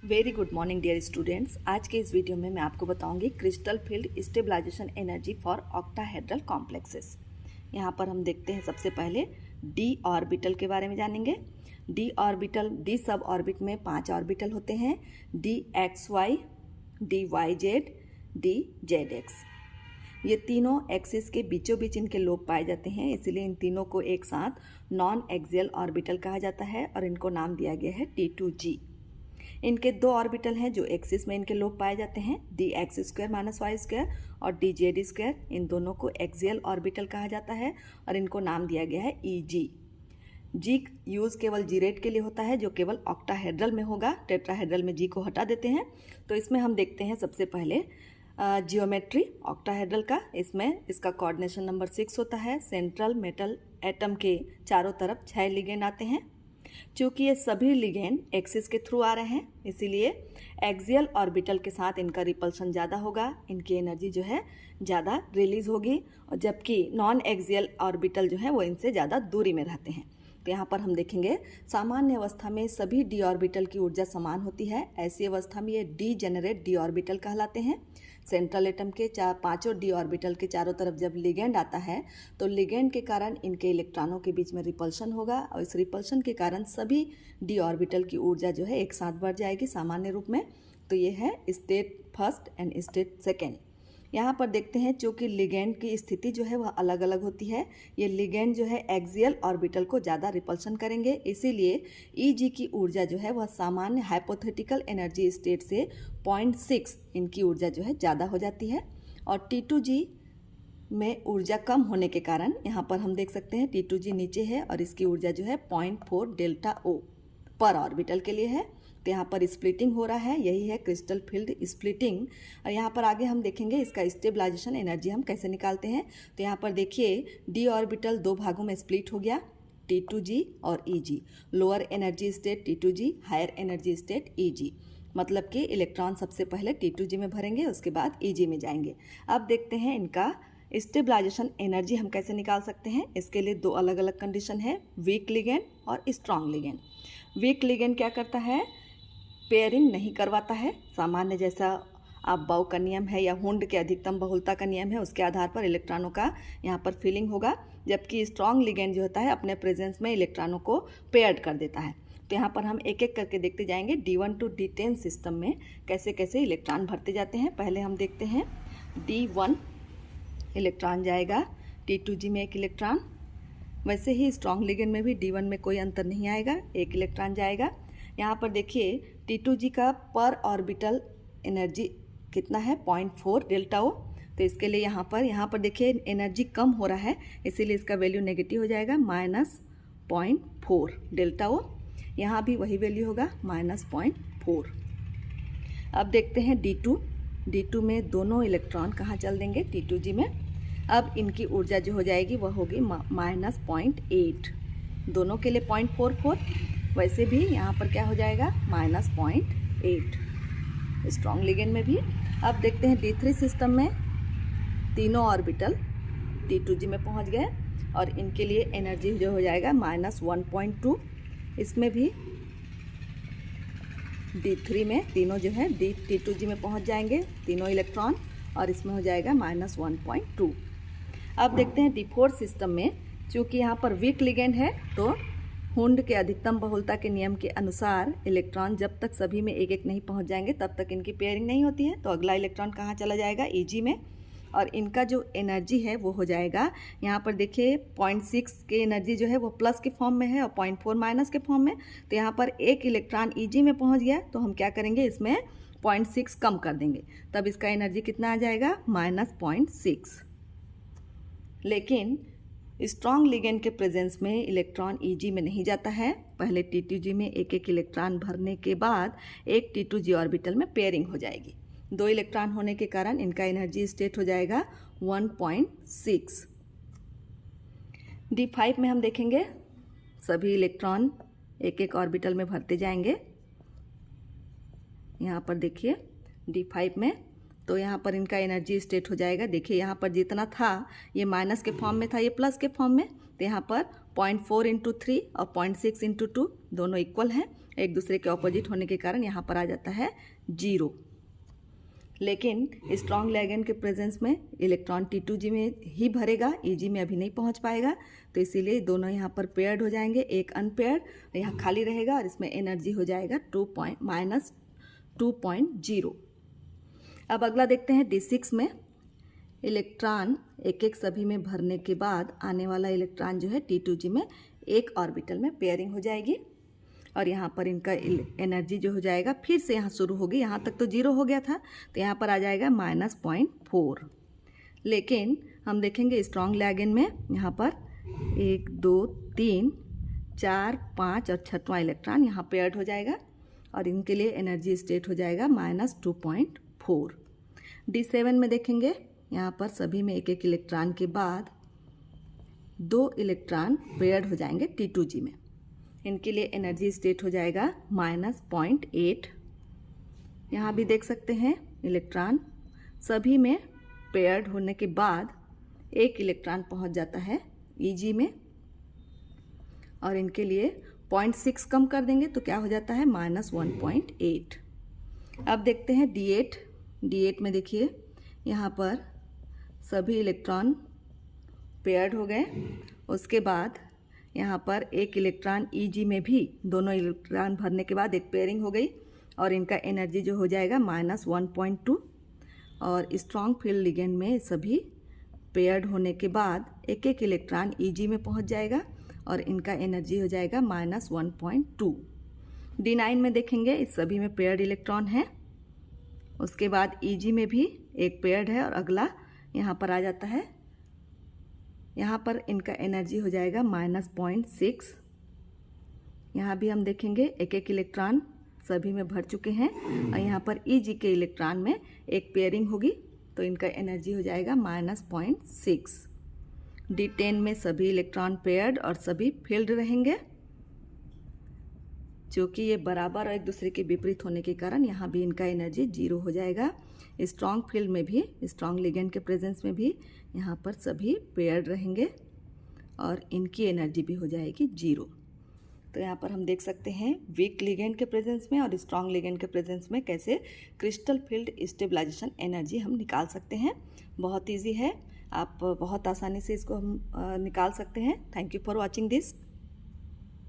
Very good morning dear students. आज के इस वीडियो में मैं आपको बताऊंगी crystal field stabilization energy for octahedral complexes. यहाँ पर हम देखते हैं सबसे पहले डी ऑर्बिटल के बारे में जानेंगे। डी सब ऑर्बिट में 5 ऑर्बिटल होते हैं, d x y, d y z, d z x. ये तीनों एक्सिस के बीचों बीच इनके लोब पाए जाते हैं, इसीलिए इन तीनों को एक साथ नॉन एक्सियल ऑर्बिटल कहा जाता है और इनको नाम दिया गया है T2G। इनके 2 ऑर्बिटल हैं जो एक्सिस में इनके लोब पाए जाते हैं, d x square minus y square और डी जेड स्क्वायर। इन दोनों को एक्सियल ऑर्बिटल कहा जाता है और इनको नाम दिया गया है EG। जी यूज़ केवल जीरेट के लिए होता है जो केवल ऑक्टाहेड्रल में होगा, टेट्राहेड्रल में जी को हटा देते हैं। तो इसमें हम देखते हैं सबसे पहले जियोमेट्री ऑक्टाहेड्रल का। इसमें इसका कोऑर्डिनेशन नंबर 6 होता है। सेंट्रल मेटल एटम के चारों तरफ 6 लिगेंड आते हैं। चूँकि ये सभी लिगेंड एक्सिस के थ्रू आ रहे हैं, इसीलिए एक्सियल ऑर्बिटल के साथ इनका रिपल्शन ज़्यादा होगा, इनकी एनर्जी जो है ज़्यादा रिलीज होगी, और जबकि नॉन एक्सियल ऑर्बिटल जो है वो इनसे ज़्यादा दूरी में रहते हैं। तो यहाँ पर हम देखेंगे सामान्य अवस्था में सभी डी ऑर्बिटल की ऊर्जा समान होती है। ऐसी अवस्था में ये डी जेनरेट डी ऑर्बिटल कहलाते हैं। सेंट्रल एटम के 5 डी ऑर्बिटल के चारों तरफ जब लिगेंड आता है तो लिगेंड के कारण इनके इलेक्ट्रॉनों के बीच में रिपल्शन होगा और इस रिपल्शन के कारण सभी डी ऑर्बिटल की ऊर्जा जो है एक साथ बढ़ जाएगी सामान्य रूप में। तो ये है state first and state second. यहाँ पर देखते हैं चूँकि लिगेंड की स्थिति जो है वह अलग अलग होती है। ये लिगेंड जो है एक्सियल ऑर्बिटल को ज़्यादा रिपल्शन करेंगे, इसीलिए EG की ऊर्जा जो है वह सामान्य हाइपोथेटिकल एनर्जी स्टेट से 0.6 इनकी ऊर्जा जो है ज़्यादा हो जाती है। और T2G में ऊर्जा कम होने के कारण यहाँ पर हम देख सकते हैं T2G नीचे है और इसकी ऊर्जा जो है 0.4 डेल्टा O पर ऑर्बिटल के लिए है। तो यहाँ पर स्प्लिटिंग हो रहा है, यही है क्रिस्टल फील्ड स्प्लिटिंग। और यहाँ पर आगे हम देखेंगे इसका स्टेबलाइजेशन एनर्जी हम कैसे निकालते हैं। तो यहाँ पर देखिए डी ऑर्बिटल 2 भागों में स्प्लिट हो गया, T2G और EG। Lower energy state T2G, higher energy state EG। मतलब कि इलेक्ट्रॉन सबसे पहले T2G में भरेंगे, उसके बाद EG में जाएंगे। अब देखते हैं इनका स्टेबलाइजेशन एनर्जी हम कैसे निकाल सकते हैं। इसके लिए 2 अलग अलग कंडीशन है, वीक लिगेंड और स्ट्रॉन्ग लिगेंड। वीक लिगेंड क्या करता है, पेयरिंग नहीं करवाता है। सामान्य जैसा आप बाउ का नियम है या हुंड के अधिकतम बहुलता का नियम है, उसके आधार पर इलेक्ट्रॉनों का यहाँ पर फिलिंग होगा। जबकि स्ट्रॉन्ग लिगेंड जो होता है अपने प्रेजेंस में इलेक्ट्रॉनों को पेयर्ड कर देता है। तो यहाँ पर हम एक एक करके देखते जाएंगे D1 to D10 सिस्टम में कैसे कैसे इलेक्ट्रॉन भरते जाते हैं। पहले हम देखते हैं D1 इलेक्ट्रॉन जाएगा, T2G में 1 इलेक्ट्रॉन। वैसे ही स्ट्रॉन्ग लिगेंड में भी D1 में कोई अंतर नहीं आएगा, 1 इलेक्ट्रॉन जाएगा। यहाँ पर देखिए T2G का पर ऑर्बिटल एनर्जी कितना है, 0.4 डेल्टा O। तो इसके लिए यहाँ पर देखिए एनर्जी कम हो रहा है, इसीलिए इसका वैल्यू नेगेटिव हो जाएगा, -0.4 डेल्टा O। यहाँ भी वही वैल्यू होगा, -0.4। अब देखते हैं D2 में दोनों इलेक्ट्रॉन कहाँ चल देंगे, T2G में। अब इनकी ऊर्जा जो हो जाएगी वह होगी -0.8, दोनों के लिए 0.44। वैसे भी यहाँ पर क्या हो जाएगा, -0.8 स्ट्रॉन्ग लिगेंड में भी। अब देखते हैं D3 सिस्टम में तीनों ऑर्बिटल T2G में पहुँच गए और इनके लिए एनर्जी जो हो जाएगा -1.2। इसमें भी D3 में तीनों जो है T2G में पहुँच जाएंगे तीनों इलेक्ट्रॉन, और इसमें हो जाएगा -1.2। अब देखते हैं D4 सिस्टम में, चूँकि यहाँ पर वीक लिगेंड है तो हुंड के अधिकतम बहुलता के नियम के अनुसार इलेक्ट्रॉन जब तक सभी में एक एक नहीं पहुंच जाएंगे तब तक इनकी पेयरिंग नहीं होती है। तो अगला इलेक्ट्रॉन कहाँ चला जाएगा, EG में, और इनका जो एनर्जी है वो हो जाएगा, यहाँ पर देखिए 0.6 की एनर्जी जो है वो प्लस के फॉर्म में है और 0.4 माइनस के फॉर्म में। तो यहाँ पर 1 इलेक्ट्रॉन EG में पहुँच गया, तो हम क्या करेंगे, इसमें 0.6 कम कर देंगे, तब इसका एनर्जी कितना आ जाएगा, -0.6। लेकिन स्ट्रॉन्ग लिगेंड के प्रेजेंस में इलेक्ट्रॉन EG में नहीं जाता है। पहले T2G में एक एक इलेक्ट्रॉन भरने के बाद एक T2G ऑर्बिटल में पेयरिंग हो जाएगी। 2 इलेक्ट्रॉन होने के कारण इनका एनर्जी स्टेट हो जाएगा 1.6। D5 में हम देखेंगे सभी इलेक्ट्रॉन एक एक ऑर्बिटल में भरते जाएंगे। यहाँ पर देखिए D5 में, तो यहाँ पर इनका एनर्जी स्टेट हो जाएगा, देखिए यहाँ पर जितना था ये माइनस के फॉर्म में था, ये प्लस के फॉर्म में, तो यहाँ पर 0.4 इंटू 3 और 0.6 इंटू 2 दोनों इक्वल हैं, एक दूसरे के ऑपोजिट होने के कारण यहाँ पर आ जाता है 0। लेकिन स्ट्रॉन्ग लिगैंड के प्रेजेंस में इलेक्ट्रॉन T2G में ही भरेगा, EG में अभी नहीं पहुँच पाएगा, तो इसीलिए दोनों यहाँ पर पेयर्ड हो जाएंगे, एक अनपेयर्ड यहाँ खाली रहेगा और इसमें एनर्जी हो जाएगा -2.0। अब अगला देखते हैं D6 में। इलेक्ट्रॉन एक एक सभी में भरने के बाद आने वाला इलेक्ट्रॉन जो है T2G में एक ऑर्बिटल में पेयरिंग हो जाएगी और यहाँ पर इनका एनर्जी जो हो जाएगा फिर से यहाँ शुरू होगी, यहाँ तक तो 0 हो गया था तो यहाँ पर आ जाएगा -0.4। लेकिन हम देखेंगे स्ट्रॉन्ग लिगैंड में यहाँ पर 1 2 3 4 5 और 6वां इलेक्ट्रॉन यहाँ पेयर्ड हो जाएगा और इनके लिए एनर्जी स्टेट हो जाएगा -2.4। D7 में देखेंगे यहाँ पर सभी में एक एक इलेक्ट्रॉन के बाद 2 इलेक्ट्रॉन पेयर्ड हो जाएंगे T2G में, इनके लिए एनर्जी स्टेट हो जाएगा -0.8। यहाँ भी देख सकते हैं इलेक्ट्रॉन सभी में पेयर्ड होने के बाद एक इलेक्ट्रॉन पहुँच जाता है EG में और इनके लिए 0.6 कम कर देंगे तो क्या हो जाता है -1.8। अब देखते हैं D8 में देखिए यहाँ पर सभी इलेक्ट्रॉन पेयर्ड हो गए, उसके बाद यहाँ पर एक इलेक्ट्रॉन EG में भी दोनों इलेक्ट्रॉन भरने के बाद एक पेयरिंग हो गई और इनका एनर्जी जो हो जाएगा -1.2। और स्ट्रॉन्ग फील्ड लिगैंड में सभी पेयर्ड होने के बाद एक एक इलेक्ट्रॉन EG में पहुँच जाएगा और इनका एनर्जी हो जाएगा -1.2। D9 में देखेंगे इस सभी में पेयर्ड इलेक्ट्रॉन है, उसके बाद EG में भी एक पेयर्ड है और अगला यहाँ पर आ जाता है, यहाँ पर इनका एनर्जी हो जाएगा -0.6। यहाँ भी हम देखेंगे एक एक इलेक्ट्रॉन सभी में भर चुके हैं और यहाँ पर EG के इलेक्ट्रॉन में एक पेयरिंग होगी तो इनका एनर्जी हो जाएगा -0.6। D10 में सभी इलेक्ट्रॉन पेयर्ड और सभी फील्ड रहेंगे, क्योंकि ये बराबर और एक दूसरे के विपरीत होने के कारण यहाँ भी इनका एनर्जी 0 हो जाएगा। स्ट्रॉन्ग फील्ड में भी स्ट्रॉन्ग लिगैंड के प्रेजेंस में भी यहाँ पर सभी पेयर्ड रहेंगे और इनकी एनर्जी भी हो जाएगी 0। तो यहाँ पर हम देख सकते हैं वीक लिगैंड के प्रेजेंस में और स्ट्रॉन्ग लिगैंड के प्रेजेंस में कैसे क्रिस्टल फील्ड स्टेबलाइजेशन एनर्जी हम निकाल सकते हैं। बहुत ईजी है, आप बहुत आसानी से इसको हम निकाल सकते हैं। Thank you for watching this.